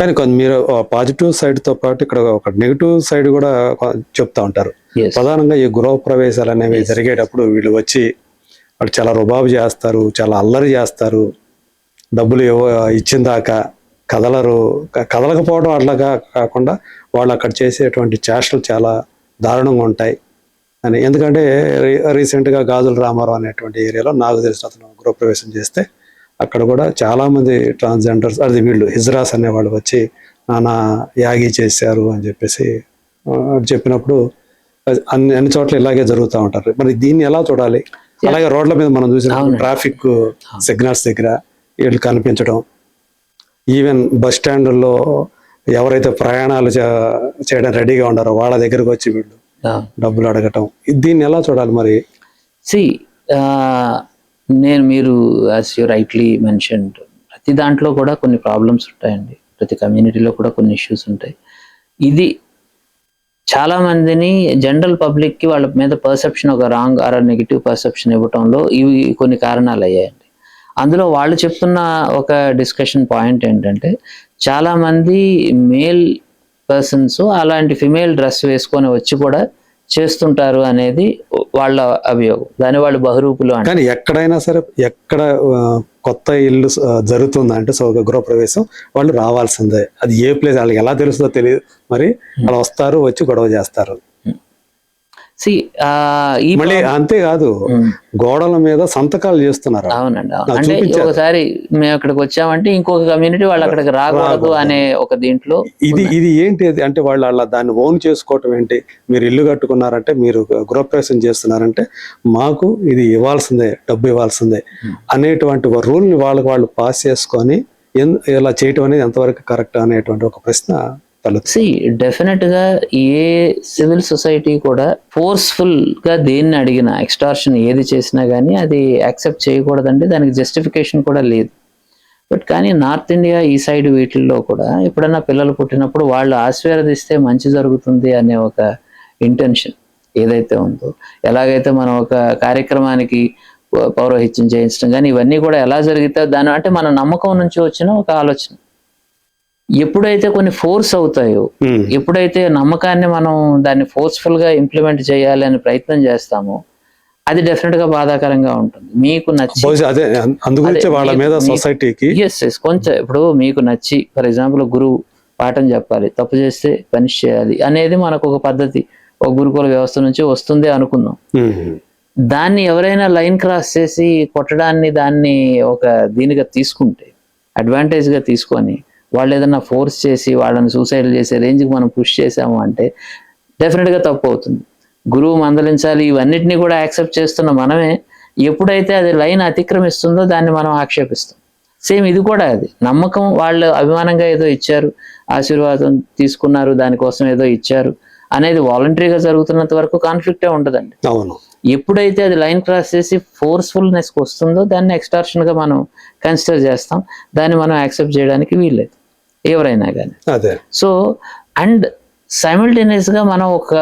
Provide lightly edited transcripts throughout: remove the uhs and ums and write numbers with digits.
కానీ మీరు positive side తో పాటు ఇక్కడ ఒక నెగిటివ్ సైడ్ కూడా చెప్తా ఉంటారు. ప్రధానంగా ఈ గృహ ప్రవేశాలు అనేవి జరిగేటప్పుడు వీళ్ళు వచ్చి వాళ్ళు చాలా రుబాబు చేస్తారు, చాలా అల్లరి చేస్తారు, డబ్బులు ఇచ్చిన దాకా కదలకపోవడం అట్లాగా కాకుండా వాళ్ళు అక్కడ చేసేటువంటి చేష్టలు చాలా దారుణంగా ఉంటాయి అని. ఎందుకంటే రీసెంట్గా గాజుల రామారావు అనేటువంటి ఏరియాలో నాకు తెలిసిన అతను గృహప్రవేశం చేస్తే అక్కడ కూడా చాలామంది ట్రాన్స్జెండర్స్, అది వీళ్ళు హిజ్రాస్ అనేవాళ్ళు వచ్చి నానా యాగి చేశారు అని చెప్పేసి చెప్పినప్పుడు అన్ని చోట్ల ఇలాగే జరుగుతూ ఉంటారు. మరి దీన్ని ఎలా చూడాలి? అలాగే రోడ్ల మీద మనం చూసిన ట్రాఫిక్ సిగ్నల్స్ దగ్గర వీళ్ళు కనిపించడం, ఈవెన్ బస్ స్టాండ్లో ఎవరైతే ప్రయాణాలు చేయడం రెడీగా ఉన్నారో వాళ్ళ దగ్గరకు వచ్చి వీళ్ళు డబ్బులు అడగటం, దీన్ని ఎలా చూడాలి మరి? మీరు యాజ్ యూ రైట్లీ మెన్షన్డ్, ప్రతి దాంట్లో కూడా కొన్ని ప్రాబ్లమ్స్ ఉంటాయండి, ప్రతి కమ్యూనిటీలో కూడా కొన్ని ఇష్యూస్ ఉంటాయి. ఇది చాలా మందిని జనరల్ పబ్లిక్కి వాళ్ళ మీద పర్సెప్షన్, ఒక రాంగ్ ఆర్ నెగిటివ్ పర్సెప్షన్ ఇవ్వటంలో ఇవి కొన్ని కారణాలు అయ్యాయండి. అందులో వాళ్ళు చెప్తున్న ఒక డిస్కషన్ పాయింట్ ఏంటంటే, చాలామంది మేల్ పర్సన్స్ అలాంటి ఫిమేల్ డ్రెస్ వేసుకొని వచ్చి కూడా చేస్తుంటారు అనేది వాళ్ళ అభియోగం. దాన్ని వాళ్ళు బహురూపులు అంటే. కానీ ఎక్కడైనా సరే, ఎక్కడ కొత్త ఇల్లు జరుగుతుందంటే గృహప్రవేశం వాళ్ళు రావాల్సిందే. అది ఏ ప్లేస్ వాళ్ళకి ఎలా తెలుస్తుందో తెలియదు, మరి వాళ్ళు వస్తారు, వచ్చి గొడవ చేస్తారు. మళ్ళీ అంతేకాదు, గోడల మీద సంతకాలు చేస్తున్నారు. అవునండి, అంటే ఒకసారి మేము అక్కడికి వచ్చామంటే ఇంకొక కమ్యూనిటీ వాళ్ళు అక్కడికి రాకూడదు అనే ఒక దీంట్లో ఇది ఏంటి అంటే వాళ్ళు అలా దాన్ని ఓన్ చేసుకోవటం ఏంటి? మీరు ఇల్లు కట్టుకున్నారంటే, మీరు గృహప్రవేశం చేస్తున్నారంటే మాకు ఇది ఇవ్వాల్సిందే, డబ్బు ఇవ్వాల్సిందే అనేటువంటి రూల్ ని వాళ్ళు పాస్ చేసుకొని ఇలా చేయటం అనేది ఎంతవరకు కరెక్ట్ అనేటువంటి ఒక ప్రశ్న. డెఫినెట్ గా ఏ సివిల్ సొసైటీ కూడా ఫోర్స్ఫుల్ గా దేన్ని అడిగినా, ఎక్స్టార్షన్ ఏది చేసినా కానీ అది యాక్సెప్ట్ చేయకూడదండి, దానికి జస్టిఫికేషన్ కూడా లేదు. బట్ కానీ నార్త్ ఇండియా ఈ సైడ్ వీటిల్లో కూడా ఎప్పుడన్నా పిల్లలు పుట్టినప్పుడు వాళ్ళు ఆశీర్వదిస్తే మంచి జరుగుతుంది అనే ఒక ఇంటెన్షన్ ఏదైతే ఉందో, ఎలాగైతే మనం ఒక కార్యక్రమానికి పౌరోహిత్యం చేయించడం కానీ ఇవన్నీ కూడా ఎలా జరిగితే దాని అంటే మన నమ్మకం నుంచి వచ్చిన ఒక ఆలోచన. ఎప్పుడైతే కొన్ని ఫోర్స్ అవుతాయో, ఎప్పుడైతే నమ్మకాన్ని మనం దాన్ని ఫోర్స్ఫుల్ గా ఇంప్లిమెంట్ చేయాలి అని ప్రయత్నం చేస్తామో, అది డెఫినెట్ గా బాధాకరంగా ఉంటుంది. మీకు నచ్చి కొంచెం ఇప్పుడు మీకు నచ్చి, ఫర్ ఎగ్జాంపుల్ గురువు పాఠం చెప్పాలి, తప్పు చేస్తే పనిష్ చేయాలి అనేది మనకు ఒక పద్ధతి, ఒక గురుకుల వ్యవస్థ నుంచి వస్తుంది అనుకుందాం. దాన్ని ఎవరైనా లైన్ క్రాస్ చేసి కొట్టడాన్ని దాన్ని ఒక దీనిగా తీసుకుంటే, అడ్వాంటేజ్ గా తీసుకొని వాళ్ళు ఏదన్నా ఫోర్స్ చేసి వాళ్ళని సూసైడ్ చేసే రేంజ్కి మనం పుష్ చేసాము అంటే డెఫినెట్గా తప్పు అవుతుంది. గురువు మందలించాలి, ఇవన్నిటినీ కూడా యాక్సెప్ట్ చేస్తున్న మనమే ఎప్పుడైతే అది లైన్ అతిక్రమిస్తుందో దాన్ని మనం ఆక్షేపిస్తాం. సేమ్ ఇది కూడా అది నమ్మకం, వాళ్ళు అభిమానంగా ఏదో ఇచ్చారు, ఆశీర్వాదం తీసుకున్నారు, దానికోసం ఏదో ఇచ్చారు అనేది వాలంటరీగా జరుగుతున్నంత వరకు కాన్ఫ్లిక్టే ఉండదండి. ఎప్పుడైతే అది లైన్ క్రాస్ చేసి ఫోర్స్ఫుల్నెస్కి వస్తుందో దాన్ని ఎక్స్టార్షన్ గా మనం కన్సిడర్ చేస్తాం, దాన్ని మనం యాక్సెప్ట్ చేయడానికి వీల్లేదు ఎవరైనా కానీ. సో అండ్ సైమల్టేనియస్ గా మనం ఒక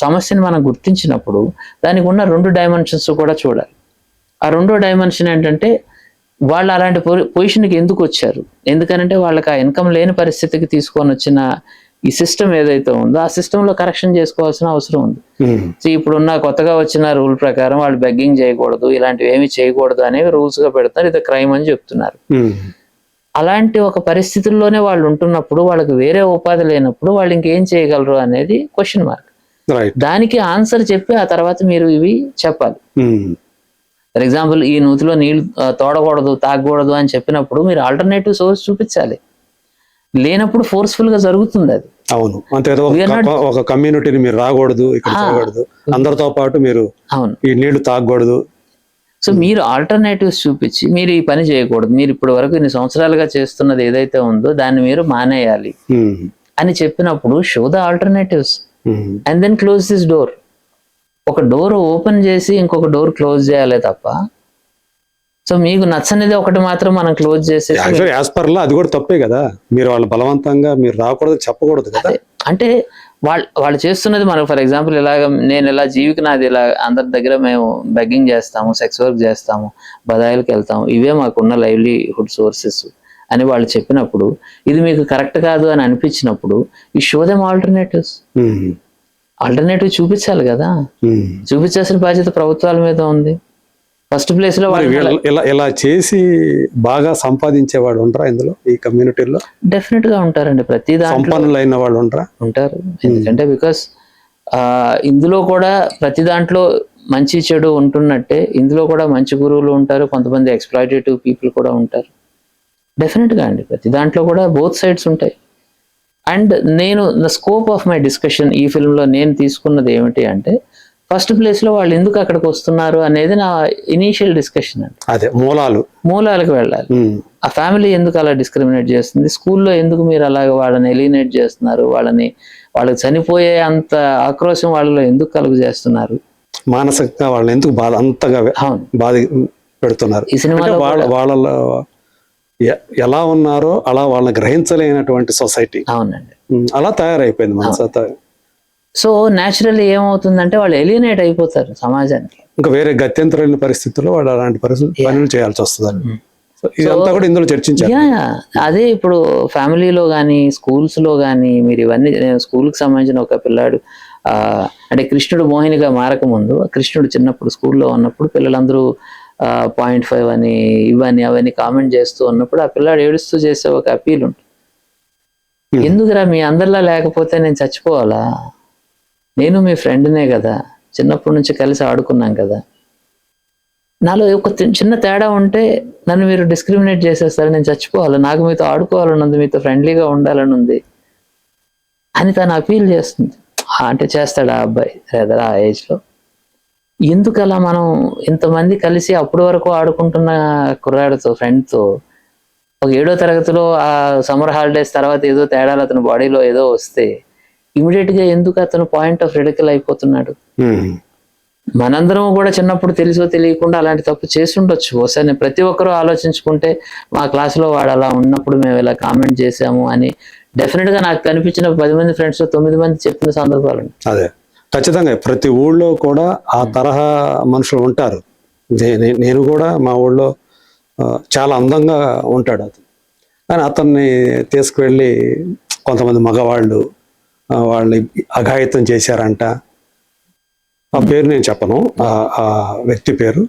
సమస్యని మనం గుర్తించినప్పుడు దానికి ఉన్న 2 డైమెన్షన్స్ కూడా చూడాలి. ఆ 2వ డైమెన్షన్ ఏంటంటే, వాళ్ళు అలాంటి పొజిషన్కి ఎందుకు వచ్చారు, ఎందుకనంటే వాళ్ళకి ఆ ఇన్కమ్ లేని పరిస్థితికి తీసుకొని వచ్చిన ఈ సిస్టమ్ ఏదైతే ఉందో ఆ సిస్టంలో కరెక్షన్ చేసుకోవాల్సిన అవసరం ఉంది. ఇప్పుడున్న కొత్తగా వచ్చిన రూల్ ప్రకారం వాళ్ళు బెగ్గింగ్ చేయకూడదు, ఇలాంటివి ఏమి చేయకూడదు అనేవి రూల్స్ గా పెడతారు, ఇది క్రైమ్ అని చెప్తున్నారు. అలాంటి ఒక పరిస్థితుల్లోనే వాళ్ళు ఉంటున్నప్పుడు, వాళ్ళకి వేరే ఉపాధి లేనప్పుడు వాళ్ళు ఇంకేం చేయగలరు అనేది క్వశ్చన్ మార్క్. దానికి ఆన్సర్ చెప్పి ఆ తర్వాత మీరు ఇవి చెప్పాలి. ఫర్ ఎగ్జాంపుల్, ఈ నూతిలో నీళ్లు తోడకూడదు, తాగకూడదు అని చెప్పినప్పుడు మీరు ఆల్టర్నేటివ్ సోర్స్ చూపించాలి. లేనప్పుడు ఫోర్స్ఫుల్ గా జరుగుతుంది అది. అవును, అంతే. ఒక కమ్యూనిటీని మీరు రాకూడదు, ఇక్కడ చేయకూడదు, అందరితో పాటు మీరు ఈ నీళ్లు తాగకూడదు. సో మీరు ఆల్టర్నేటివ్స్ చూపించి మీరు ఈ పని చేయకూడదు, మీరు ఇప్పటి వరకు ఇన్ని సంవత్సరాలుగా చేస్తున్నది ఏదైతే ఉందో దాన్ని మీరు మానేయాలి అని చెప్పినప్పుడు show the alternatives and then close this door. ఒక డోర్ ఓపెన్ చేసి ఇంకొక డోర్ క్లోజ్ చేయాలి తప్ప, సో మీకు నచ్చనిది ఒకటి మాత్రం మనం క్లోజ్ చేసేసి అది కూడా తప్పే కదా. మీరు వాళ్ళు బలవంతంగా మీరు రాకూడదు చెప్పకూడదు కదా. అంటే వాళ్ళు చేస్తున్నది మనం, ఫర్ ఎగ్జాంపుల్ ఇలాగ నేను ఇలా జీవికి నాది ఇలా అందరి దగ్గర మేము బెగ్గింగ్ చేస్తాము, సెక్స్ వర్క్ చేస్తాము, బదాయిలకు వెళ్తాము, ఇవే మాకున్న లైవ్లీహుడ్ సోర్సెస్ అని వాళ్ళు చెప్పినప్పుడు, ఇది మీకు కరెక్ట్ కాదు అని అనిపించినప్పుడు, ఈ షో దెమ్ ఆల్టర్నేటివ్స్. ఆల్టర్నేటివ్ చూపించాలి కదా, చూపించాల్సిన బాధ్యత ప్రభుత్వాల మీద ఉంది. ఫస్ట్ ప్లేస్ లో ఇలా చేసి బాగా సంపాదించేవాడు ఉంటారా ఇందులో, ఈ కమ్యూనిటీలో? డెఫినెట్ గా ఉంటారండి. ప్రతి సంపన్నులైన వాళ్ళు ఉంటారు. ఎందుకంటే బికాస్ ఇందులో కూడా ప్రతి దాంట్లో మంచి చెడు ఉంటున్నట్టే ఇందులో కూడా మంచి గురువులు ఉంటారు, కొంతమంది ఎక్స్‌ప్లాయిటేటివ్ పీపుల్ కూడా ఉంటారు. డెఫినెట్ గా అండి, ప్రతి దాంట్లో కూడా బోత్ సైడ్స్ ఉంటాయి. అండ్ నేను the scope of my discussion ఈ ఫిల్మ్ లో నేను తీసుకున్నది ఏమిటి అంటే, ఫస్ట్ ప్లేస్ లో వాళ్ళు ఎందుకు అక్కడికి వస్తున్నారు అనేది నా ఇనీషియల్ డిస్కషన్ అండి. అదే మూలాలకు వెళ్ళాలి. ఆ ఫ్యామిలీ ఎందుకు అలా డిస్క్రిమినేట్ చేస్తుంది, స్కూల్లో ఎందుకు మీరు అలాగ వాళ్ళని ఎలినేట్ చేస్తున్నారు, వాళ్ళకి చనిపోయే అంత ఆక్రోశం వాళ్ళలో ఎందుకు కలుగు చేస్తున్నారు, మానసికంగా వాళ్ళని ఎందుకు అంతగా బాధ పెడుతున్నారు. ఈ సినిమాలో వాళ్ళలో ఎలా ఉన్నారో అలా వాళ్ళని గ్రహించలేనటువంటి సొసైటీ. అవునండి, అలా తయారైపోయింది మనసంతా. సో న్యాచురల్లీ ఏమవుతుందంటే వాళ్ళు ఎలినేట్ అయిపోతారు సమాజానికి. ఇంకా వేరే గత్యంతరైన పరిస్థితుల్లో వాళ్ళు అలాంటి పనులు చేయాల్సి వస్తుంది. ఇదంతా కూడా ఇందులో చర్చించారు. అదే ఇప్పుడు ఫ్యామిలీలో కానీ స్కూల్స్లో కానీ మీరు ఇవన్నీ, స్కూల్కి సంబంధించిన ఒక పిల్లాడు అంటే కృష్ణుడు మోహినిగా మారకముందు, కృష్ణుడు చిన్నప్పుడు స్కూల్లో ఉన్నప్పుడు పిల్లలందరూ 0.5 అని ఇవన్నీ అవన్నీ కామెంట్ చేస్తూ ఉన్నప్పుడు ఆ పిల్లాడు ఏడుస్తూ చేసే ఒక అపీల్ ఉంటుంది, ఎందుకురా మీ అందరిలా లేకపోతే నేను చచ్చిపోవాలా, నేను మీ ఫ్రెండ్నే కదా, చిన్నప్పటి నుంచి కలిసి ఆడుకున్నాం కదా, నాలో ఒక చిన్న తేడా ఉంటే నన్ను మీరు డిస్క్రిమినేట్ చేసేస్తారు, నేను చచ్చిపోవాలి, నాకు మీతో ఆడుకోవాలని ఉంది, మీతో ఫ్రెండ్లీగా ఉండాలని ఉంది అని తను అపీల్ చేస్తుంది. అంటే చేస్తాడు ఆ అబ్బాయి లేదా ఆ ఏజ్లో. ఎందుకు అలా మనం ఇంతమంది కలిసి అప్పటి వరకు ఆడుకుంటున్న కుర్రాడితో ఫ్రెండ్తో ఒక 7వ తరగతిలో ఆ సమ్మర్ హాలిడేస్ తర్వాత ఏదో తేడాలు అతని బాడీలో ఏదో వస్తే ఇమీడియట్ గా ఎందుకు అతను పాయింట్ ఆఫ్ రిడికల్ అయిపోతున్నాడు? మనందరం కూడా చిన్నప్పుడు తెలుసో తెలియకుండా అలాంటి తప్పు చేసి ఉండొచ్చు. ఒకసారి ప్రతి ఒక్కరూ ఆలోచించుకుంటే మా క్లాసులో వాడు అలా ఉన్నప్పుడు మేము ఇలా కామెంట్ చేసాము అని డెఫినెట్ గా నాకు కనిపించిన 10 మంది ఫ్రెండ్స్ లో 9 మంది చెప్పిన సందర్భాలు. అదే ఖచ్చితంగా ప్రతి ఊళ్ళో కూడా ఆ తరహా మనుషులు ఉంటారు. నేను కూడా మా ఊళ్ళో చాలా అందంగా ఉంటాడు అతను, కానీ అతన్ని తీసుకువెళ్ళి కొంతమంది మగవాళ్ళు వాళ్ళని అఘాయిత్యం చేశారంట. ఆ పేరు నేను చెప్పను, ఆ వ్యక్తి పేరు.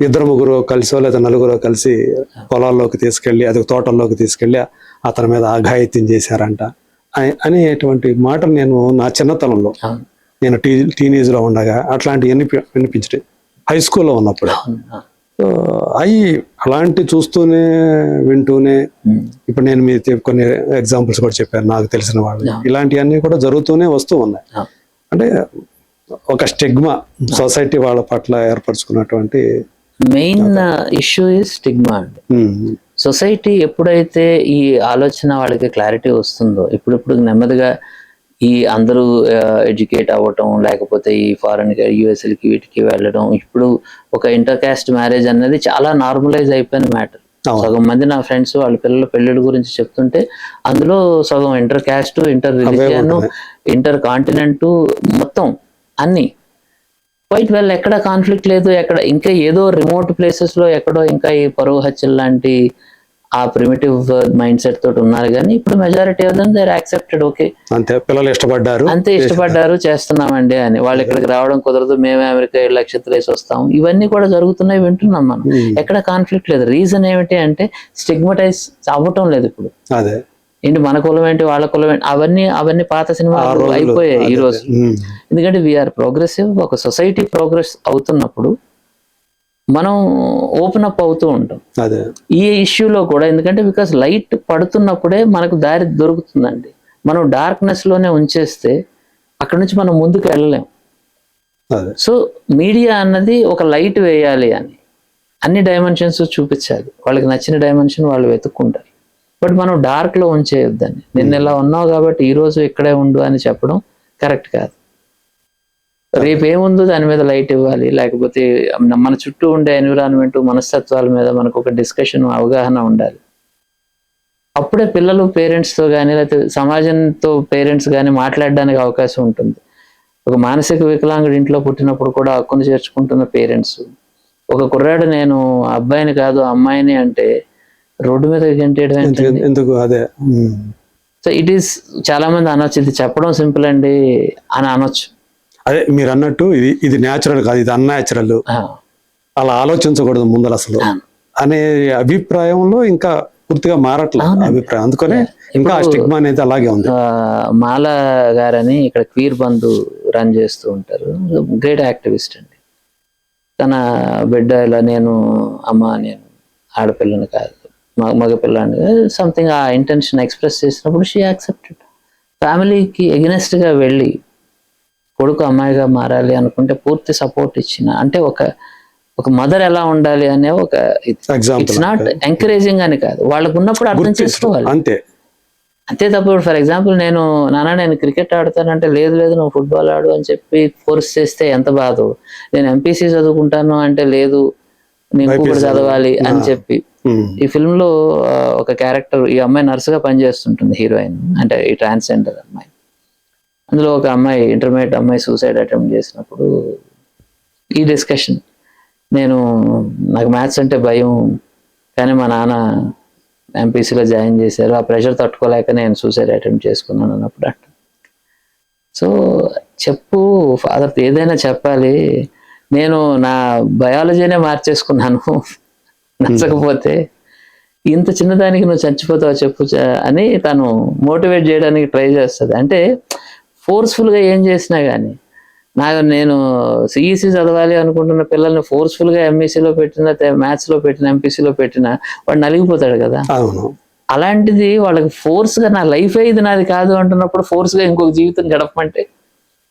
2-3 కలిసో లేదా 4 కలిసి పొలాల్లోకి తీసుకెళ్ళి, అది తోటల్లోకి తీసుకెళ్ళి అతని మీద అఘాయిత్యం చేశారంట అనేటువంటి మాటలు నేను నా చిన్నతనంలో, నేను టీనేజ్లో ఉండగా అట్లాంటివన్నీ వినిపించే హై స్కూల్లో ఉన్నప్పుడు అవి అలాంటి చూస్తూనే వింటూనే, ఇప్పుడు నేను మీ కొన్ని ఎగ్జాంపుల్స్ కూడా చెప్పాను నాకు తెలిసిన వాళ్ళు, ఇలాంటివన్నీ కూడా జరుగుతూనే వస్తూ ఉన్నాయి. అంటే ఒక స్టిగ్మా సొసైటీ వాళ్ళ పట్ల ఏర్పరచుకున్నటువంటి మెయిన్ ఇష్యూ ఇస్ స్టిగ్మా అండి. సొసైటీ ఎప్పుడైతే ఈ ఆలోచన వాళ్ళకి క్లారిటీ వస్తుందో, ఇప్పుడు నెమ్మదిగా ఈ అందరూ ఎడ్యుకేట్ అవ్వటం, లేకపోతే ఈ ఫారెన్ యూఎస్ఎల్కి వీటికి వెళ్ళడం, ఇప్పుడు ఒక ఇంటర్ కాస్ట్ మ్యారేజ్ అనేది చాలా నార్మలైజ్ అయిపోయిన మ్యాటర్. సగం మంది నా ఫ్రెండ్స్ వాళ్ళ పిల్లల పెళ్ళిళ్ళ గురించి చెప్తుంటే అందులో సగం inter caste, inter religion, inter continent మొత్తం అన్ని క్వైట్ వెల్, ఎక్కడ కాన్ఫ్లిక్ట్ లేదు. ఎక్కడ ఇంకా ఏదో రిమోట్ ప్లేసెస్ లో ఎక్కడో ఇంకా ఈ పరువు హత్యలు లాంటి ఆ ప్రిమిటివ్ మైండ్ సెట్ తోటి ఉన్నారు, కానీ ఇప్పుడు majority of them they are accepted. Okay, అంతే, పిల్లలు ఇష్టపడ్డారు చేస్తున్నామండి అని. వాళ్ళు ఇక్కడికి రావడం కుదరదు, మేమే అమెరికా 7 లక్షలు వేసి వస్తాం, ఇవన్నీ కూడా జరుగుతున్నాయి, వింటున్నాం మనం. ఎక్కడ కాన్ఫ్లిక్ట్ లేదు. రీజన్ ఏమిటి అంటే స్టిగ్మటైజ్ అవ్వటం లేదు ఇప్పుడు. అదే ఏంటి మన కులం ఏంటి వాళ్ళ కులం ఏంటి అవన్నీ పాత సినిమాలు అయిపోయాయి ఈ రోజు. ఎందుకంటే వీఆర్ ప్రోగ్రెసివ్. ఒక సొసైటీ ప్రోగ్రెస్ అవుతున్నప్పుడు మనం ఓపెన్ అప్ అవుతూ ఉంటాం ఈ ఇష్యూలో కూడా. ఎందుకంటే బికాస్ లైట్ పడుతున్నప్పుడే మనకు దారి దొరుకుతుందండి. మనం డార్క్నెస్ లోనే ఉంచేస్తే అక్కడ నుంచి మనం ముందుకు వెళ్ళలేం. సో మీడియా అన్నది ఒక లైట్ వేయాలి అని, అన్ని డైమెన్షన్స్ చూపించాలి, వాళ్ళకి నచ్చిన డైమెన్షన్ వాళ్ళు వెతుక్కుంటారు. బట్ మనం డార్క్ లో ఉంచేయొద్దని, నిన్న ఇలా ఉన్నావు కాబట్టి ఈ రోజు ఇక్కడే ఉండు అని చెప్పడం కరెక్ట్ కాదు. రేపు ఏముందో దాని మీద లైట్ ఇవ్వాలి, లేకపోతే మన చుట్టూ ఉండే ఎన్విరాన్మెంట్, మనస్తత్వాల మీద మనకు ఒక డిస్కషన్, అవగాహన ఉండాలి. అప్పుడే పిల్లలు పేరెంట్స్తో కానీ లేకపోతే సమాజంతో పేరెంట్స్ కానీ మాట్లాడడానికి అవకాశం ఉంటుంది. ఒక మానసిక వికలాంగుడి ఇంట్లో పుట్టినప్పుడు కూడా హక్కును చేర్చుకుంటున్న పేరెంట్స్, ఒక కుర్రాడు నేను అబ్బాయిని కాదు అమ్మాయిని అంటే రోడ్డు మీద గంటేయడం ఏంటండి? ఎందుకు అదే సో ఇట్ ఈస్, చాలా మంది అనొచ్చు ఇది చెప్పడం సింపుల్ అండి అని అనొచ్చు. అదే మీరు అన్నట్టు ఇది న్యాచురల్ కాదు, ఇది అన్యాచురల్, అలా ఆలోచించకూడదు ముందర అసలు అనే అభిప్రాయంలో ఇంకా పూర్తిగా మారట్లేదు అభిప్రాయం. అందుకనే ఇంకా స్టిగ్మా అనేది అలాగే ఉంది. మాల గారని ఇక్కడ క్వీర్ బంధు రన్ చేస్తూ ఉంటారు, గ్రేట్ యాక్టివిస్ట్ అండి. తన బిడ్డ ఇలా నేను ఆడపిల్లని కాదు మగపిల్లని సంథింగ్ ఆ ఇంటెన్షన్ ఎక్స్ప్రెస్ చేసినప్పుడు షీ యాక్సెప్టెడ్. ఫ్యామిలీకి ఎగనెస్ట్గా వెళ్ళి కొడుకు అమ్మాయిగా మారాలి అనుకుంటే పూర్తి సపోర్ట్ ఇచ్చిన, అంటే ఒక మదర్ ఎలా ఉండాలి అనే ఒక ఇట్స్ నాట్ ఎంకరేజింగ్ అని కాదు, వాళ్ళకు ఉన్నప్పుడు అర్థం చేసుకోవాలి అంతే తప్ప. ఫర్ ఎగ్జాంపుల్ నేను క్రికెట్ ఆడతానంటే లేదు నువ్వు ఫుట్బాల్ ఆడు అని చెప్పి ఫోర్స్ చేస్తే ఎంత బాధో, నేను ఎంపీసీ చదువుకుంటాను అంటే లేదు నేను కూడా చదవాలి అని చెప్పి. ఈ ఫిల్మ్ లో ఒక క్యారెక్టర్, ఈ అమ్మాయి నర్సుగా పనిచేస్తుంటుంది హీరోయిన్, అంటే ఈ ట్రాన్స్జెండర్ అమ్మాయి. అందులో ఒక అమ్మాయి ఇంటర్మీడియట్ అమ్మాయి సూసైడ్ అటెంప్ట్ చేసినప్పుడు ఈ డిస్కషన్, నాకు మ్యాథ్స్ అంటే భయం కానీ మా నాన్న ఎంపీసీలో జాయిన్ చేశారు, ఆ ప్రెషర్ తట్టుకోలేక నేను సూసైడ్ అటెంప్ట్ చేసుకున్నాను అన్నప్పుడు అంట. సో చెప్పు ఫాదర్, ఏదైనా చెప్పాలి, నేను నా బయాలజీనే మార్చేసుకున్నాను, నచ్చకపోతే ఇంత చిన్నదానికి నువ్వు చచ్చిపోతావు చెప్పు అని తను మోటివేట్ చేయడానికి ట్రై చేస్తుంది. అంటే ఫోర్స్ఫుల్గా ఏం చేసినా కానీ నేను సిఈసి చదవాలి అనుకుంటున్న పిల్లల్ని ఫోర్స్ఫుల్గా ఎంఈసీలో పెట్టిన, మ్యాథ్స్లో పెట్టిన, ఎంపీసీలో పెట్టిన వాడు నలిగిపోతాడు కదా. అలాంటిది వాళ్ళకి ఫోర్స్గా నా లైఫే ఇది నాది కాదు అంటున్నప్పుడు ఫోర్స్గా ఇంకొక జీవితం గడపమంటే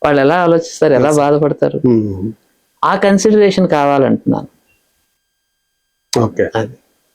వాళ్ళు ఎలా ఆలోచిస్తారు, ఎలా బాధపడతారు? ఆ కన్సిడరేషన్ కావాలంటున్నాను. ఓకే.